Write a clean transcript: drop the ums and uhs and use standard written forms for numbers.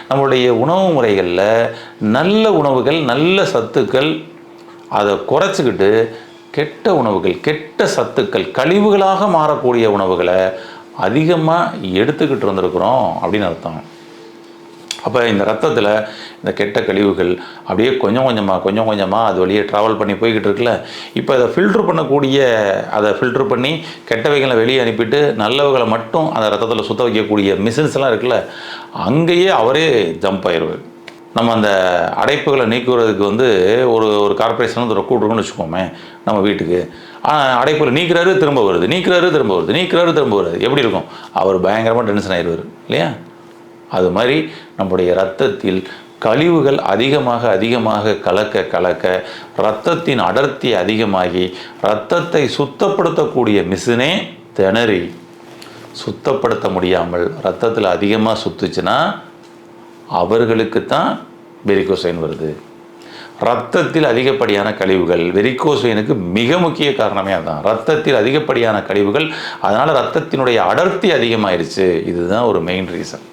நம்மளுடைய உணவு முறைகளில் நல்ல உணவுகள், நல்ல சத்துக்கள் அதை குறைச்சிக்கிட்டு கெட்ட உணவுகள், கெட்ட சத்துக்கள், கழிவுகளாக மாறக்கூடிய உணவுகளை அதிகமாக எடுத்துக்கிட்டு இருந்திருக்கிறோம் அப்படின்னு அர்த்தம். அப்போ இந்த ரத்தத்தில் இந்த கெட்ட கழிவுகள் அப்படியே கொஞ்சம் கொஞ்சமாக அது வழியே ட்ராவல் பண்ணி போய்கிட்டு இருக்குல்ல. இப்போ அதை ஃபில்ட்ரு பண்ணி கெட்டவைகளை வெளியே அனுப்பிட்டு நல்லவைகளை மட்டும் அந்த ரத்தத்தில் சுத்த வைக்கக்கூடிய மிஷின்ஸ்லாம் இருக்குல்ல, அங்கேயே அவரே ஜம்ப் ஆயிடுவார். நம்ம அந்த அடைப்புகளை நீக்குறதுக்கு ஒரு கார்பரேஷன் கூப்பிட்ருக்கோன்னு வச்சுக்கோமே நம்ம வீட்டுக்கு. அடைப்புகளை நீக்கிறாரு திரும்ப வருது, எப்படி இருக்கும்? அவர் பயங்கரமாக டென்ஷன் ஆயிடுவார் இல்லையா? அது மாதிரி நம்முடைய இரத்தத்தில் கழிவுகள் அதிகமாக கலக்க இரத்தத்தின் அடர்த்தி அதிகமாகி இரத்தத்தை சுத்தப்படுத்தக்கூடிய மிஷினே திணறி சுத்தப்படுத்த முடியாமல் இரத்தத்தில் அதிகமாக சுத்துச்சுன்னா அவர்களுக்கு தான் வெரிகோஸ் வெயின் வருது. இரத்தத்தில் அதிகப்படியான கழிவுகள் வெரிகோஸ் வெயினுக்கு மிக முக்கிய காரணமே அதுதான். இரத்தத்தில் அதிகப்படியான கழிவுகள், அதனால் இரத்தத்தினுடைய அடர்த்தி அதிகமாயிருச்சு. இதுதான் ஒரு மெயின் ரீசன்.